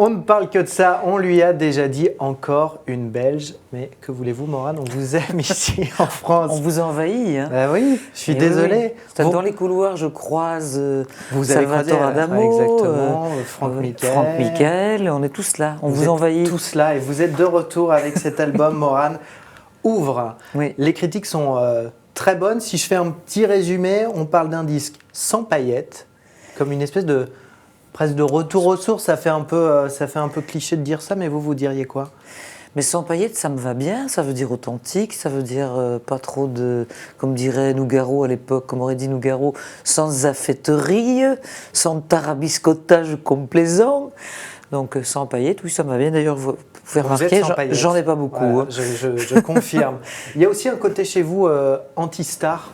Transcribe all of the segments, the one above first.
On ne parle que de ça, on lui a déjà dit encore une Belge. Mais que voulez-vous, Morane, on vous aime ici en France. On vous envahit. Hein. Bah oui, je suis désolé. Oui. Dans les couloirs, je croise vous avez Salvatore Adamo, exactement, Franck Michael, on est tous là, on vous envahit. Tous là et vous êtes de retour avec cet album, Morane ouvre. Oui. Les critiques sont très bonnes. Si je fais un petit résumé, on parle d'un disque sans paillettes, comme une espèce de presque de retour aux sources. Ça fait un peu cliché de dire ça, mais vous diriez quoi? Mais sans paillettes, ça me va bien, ça veut dire authentique, ça veut dire pas trop de, comme dirait Nougaro à l'époque, comme aurait dit Nougaro, sans affêterie, sans tarabiscotage complaisant. Donc sans paillettes, oui, ça me va bien. D'ailleurs, vous pouvez remarquer, j'en ai pas beaucoup. Voilà, hein. je confirme. Il y a aussi un côté chez vous anti-star.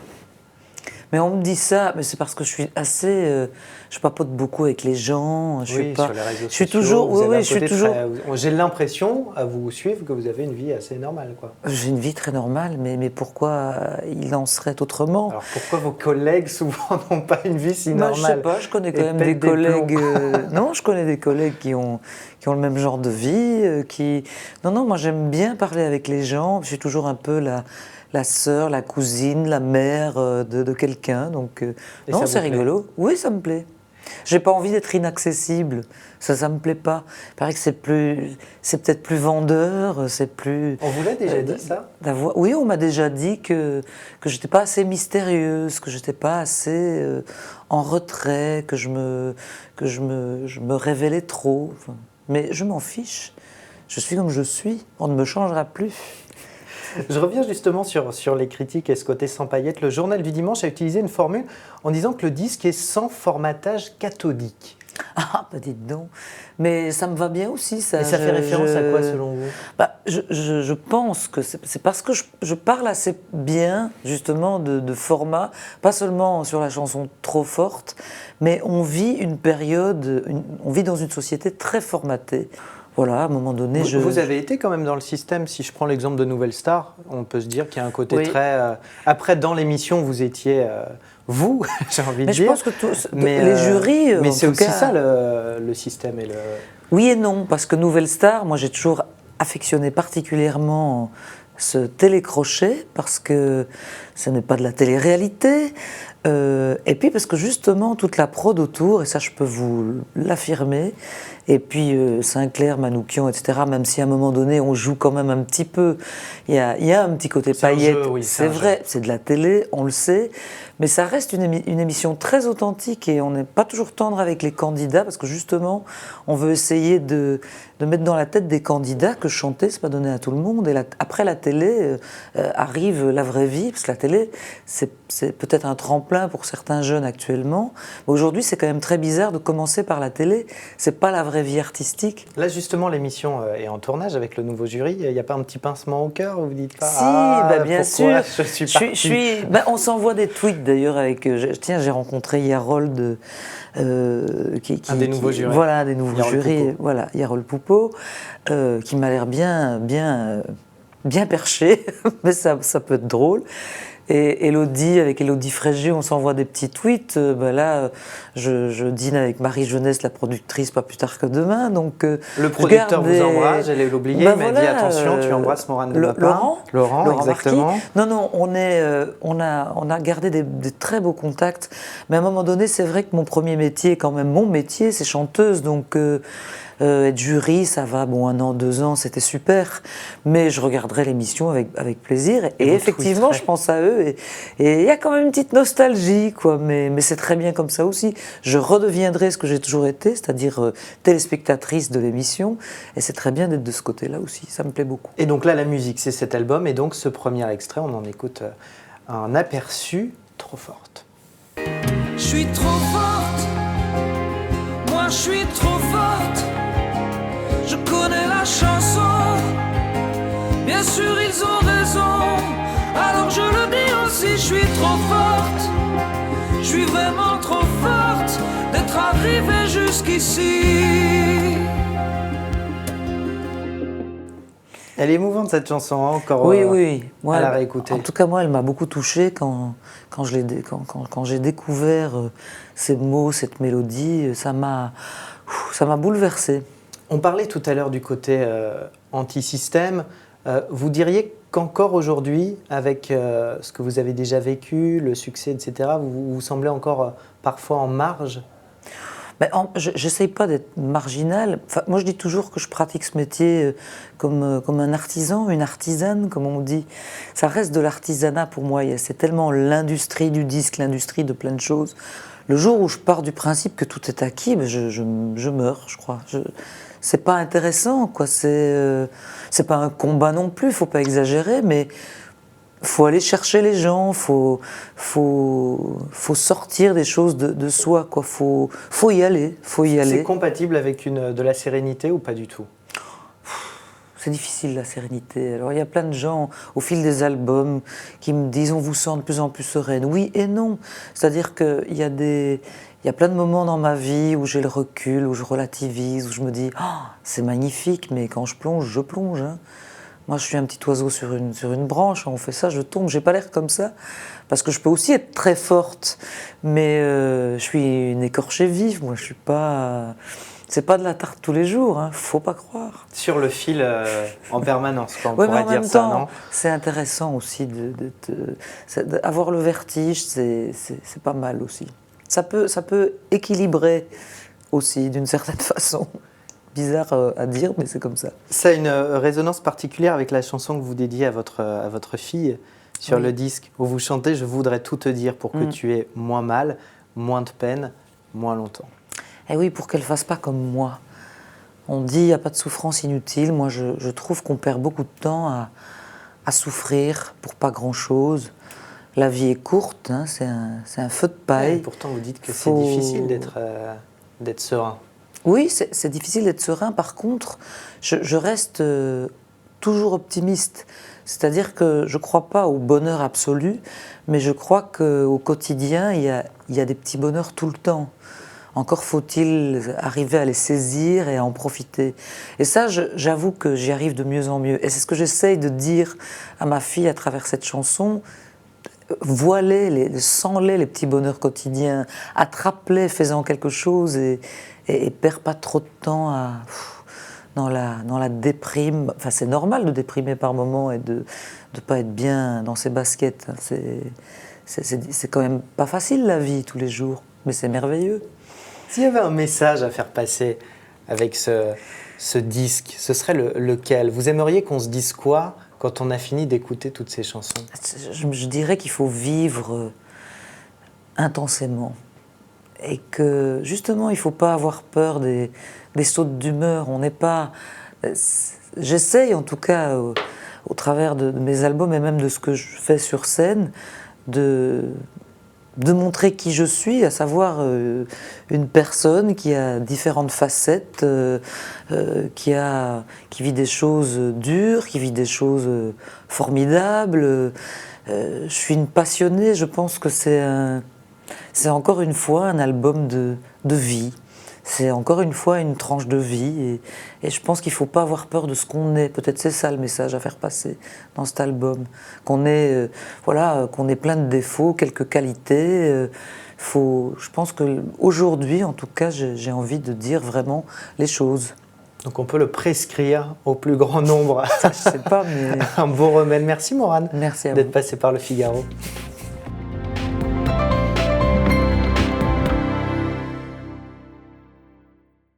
Mais on me dit ça, mais c'est parce que je suis assez, je papote beaucoup avec les gens. Sur les réseaux sociaux. Je suis toujours, je suis toujours. J'ai l'impression, à vous suivre, que vous avez une vie assez normale, quoi. J'ai une vie très normale, mais pourquoi il en serait autrement? Alors pourquoi vos collègues souvent n'ont pas une vie si normale? Je sais pas, je connais quand même des collègues. Non, je connais des collègues qui ont le même genre de vie, Non, moi j'aime bien parler avec les gens. Je suis toujours un peu la sœur, la cousine, la mère de quelqu'un. Donc, non, c'est rigolo. Oui, ça me plaît. J'ai pas envie d'être inaccessible. Ça me plaît pas. Il paraît que c'est peut-être plus vendeur, c'est plus. On vous l'a déjà dit ça? Oui, on m'a déjà dit que j'étais pas assez mystérieuse, que j'étais pas assez en retrait, que je me révélais trop. Enfin, mais je m'en fiche. Je suis comme je suis. On ne me changera plus. Je reviens justement sur les critiques et ce côté sans paillettes. Le journal du dimanche a utilisé une formule en disant que le disque est sans formatage cathodique. Ah, bah dites donc. Mais ça me va bien aussi, ça. Et ça fait référence à quoi, selon vous? Je pense que c'est parce que je parle assez bien, justement, de format, pas seulement sur la chanson trop forte, mais on vit une période, on vit dans une société très formatée. Voilà, à un moment donné, vous avez été quand même dans le système. Si je prends l'exemple de Nouvelle Star, on peut se dire qu'il y a un côté très... Après, dans l'émission, vous étiez... vous, j'ai envie de dire. Mais je pense que les jurys... Mais c'est aussi ça, le système. Oui et non, parce que Nouvelle Star, moi, j'ai toujours affectionné particulièrement ce télécrochet, parce que ce n'est pas de la télé-réalité. Et puis parce que justement, toute la prod autour, et ça, je peux vous l'affirmer, et puis Sinclair, Manoukian, etc., même si à un moment donné, on joue quand même un petit peu, il y a un petit côté paillettes, c'est vrai, c'est de la télé, on le sait, mais ça reste une émission très authentique et on n'est pas toujours tendre avec les candidats, parce que justement, on veut essayer de mettre dans la tête des candidats que chanter, c'est pas donné à tout le monde, et après la télé arrive la vraie vie, parce que la télé, c'est peut-être un tremplin pour certains jeunes actuellement, mais aujourd'hui, c'est quand même très bizarre de commencer par la télé, c'est pas la vraie vie artistique. Là, justement, l'émission est en tournage avec le nouveau jury. Il n'y a pas un petit pincement au cœur? Vous dites pas? Si, bien sûr. Je suis on s'envoie des tweets d'ailleurs avec. J'ai rencontré Yarold, un des nouveaux jurys. Voilà, des nouveaux jurys. Voilà, Yarold Poupeau, qui m'a l'air bien perché, mais ça peut être drôle. Et avec Élodie Frégé, on s'envoie des petits tweets. Là, je dîne avec Marie Jeunesse, la productrice, pas plus tard que demain. Donc, le producteur vous embrasse, j'allais l'oublier, il m'a dit attention, tu embrasses Morane de Laurent, exactement. Marquis. Non, on a gardé des très beaux contacts. Mais à un moment donné, c'est vrai que mon premier métier, quand même mon métier, c'est chanteuse. Donc, être jury, ça va, 1 an, 2 ans, c'était super. Mais je regarderai l'émission avec plaisir. Et effectivement, je pense à eux. Et il y a quand même une petite nostalgie, quoi. Mais c'est très bien comme ça aussi. Je redeviendrai ce que j'ai toujours été, c'est-à-dire téléspectatrice de l'émission. Et c'est très bien d'être de ce côté-là aussi. Ça me plaît beaucoup. Et donc là, la musique, c'est cet album. Et donc, ce premier extrait, on en écoute un aperçu. Trop forte. Je suis trop forte. Moi, je suis trop forte. Je connais la chanson. Bien sûr, ils ont raison. Alors je le dis aussi, je suis trop forte. Je suis vraiment trop forte d'être arrivée jusqu'ici. Elle est émouvante cette chanson, hein, encore oui. Moi, à la réécouter. En tout cas, moi, elle m'a beaucoup touchée quand j'ai découvert ces mots, cette mélodie. Ça m'a bouleversée. On parlait tout à l'heure du côté anti-système. Vous diriez qu'encore aujourd'hui, avec ce que vous avez déjà vécu, le succès, etc., vous semblez encore parfois en marge? Ben, j'essaye pas d'être marginale. Enfin, moi, je dis toujours que je pratique ce métier comme un artisan, une artisane, comme on dit. Ça reste de l'artisanat pour moi. C'est tellement l'industrie du disque, l'industrie de plein de choses. Le jour où je pars du principe que tout est acquis, ben je meurs, je crois. C'est pas intéressant, quoi. C'est pas un combat non plus. Faut pas exagérer, mais faut aller chercher les gens, faut sortir des choses de soi, quoi. Faut y aller, C'est compatible avec de la sérénité ou pas du tout? C'est difficile la sérénité. Alors il y a plein de gens au fil des albums qui me disent on vous sent de plus en plus sereine. Oui et non. C'est-à-dire qu'il y a plein de moments dans ma vie où j'ai le recul, où je relativise, où je me dis oh, c'est magnifique, mais quand je plonge, hein. Moi, je suis un petit oiseau sur une branche, on fait ça, je tombe. J'ai pas l'air comme ça, parce que je peux aussi être très forte, mais je suis une écorchée vive. Moi, je suis pas. C'est pas de la tarte tous les jours, hein, faut pas croire. Sur le fil en permanence, quoi, on ouais, pourrait mais en dire même ça, temps, non? c'est intéressant aussi d'avoir le vertige, c'est pas mal aussi. Ça peut équilibrer aussi d'une certaine façon. Bizarre à dire, mais c'est comme ça. Ça a une résonance particulière avec la chanson que vous dédiez à votre fille sur le disque, où vous chantez « Je voudrais tout te dire pour que tu aies moins mal, moins de peine, moins longtemps ». Eh oui, pour qu'elle ne fasse pas comme moi. On dit il n'y a pas de souffrance inutile. Moi, je trouve qu'on perd beaucoup de temps à souffrir pour pas grand-chose. La vie est courte, hein, c'est un feu de paille. Ouais, pourtant, vous dites que c'est difficile d'être serein. Oui, c'est difficile d'être serein. Par contre, je reste toujours optimiste. C'est-à-dire que je ne crois pas au bonheur absolu, mais je crois qu'au quotidien, il y a des petits bonheurs tout le temps. Encore faut-il arriver à les saisir et à en profiter. Et ça, j'avoue que j'y arrive de mieux en mieux. Et c'est ce que j'essaye de dire à ma fille à travers cette chanson. Voilez, sens-les, les petits bonheurs quotidiens. Attrape-les, fais-en quelque chose et perds pas trop de temps dans la déprime. Enfin, c'est normal de déprimer par moments et de ne pas être bien dans ses baskets. C'est quand même pas facile la vie tous les jours, mais c'est merveilleux. S'il y avait un message à faire passer avec ce disque, ce serait lequel? Vous aimeriez qu'on se dise quoi quand on a fini d'écouter toutes ces chansons? Je dirais qu'il faut vivre intensément. Et que justement, il ne faut pas avoir peur des sautes d'humeur. On n'est pas. J'essaye en tout cas, au travers de mes albums et même de ce que je fais sur scène, de montrer qui je suis, à savoir une personne qui a différentes facettes, qui vit des choses dures, qui vit des choses formidables. Je suis une passionnée, je pense que c'est encore une fois un album de vie. C'est encore une fois une tranche de vie et je pense qu'il ne faut pas avoir peur de ce qu'on est. Peut-être c'est ça le message à faire passer dans cet album. Qu'on ait plein de défauts, quelques qualités. Je pense qu'aujourd'hui, en tout cas, j'ai envie de dire vraiment les choses. Donc on peut le prescrire au plus grand nombre. Ça, je ne sais pas, mais... Un beau remède. Merci Morane Merci à vous d'être passé par Le Figaro.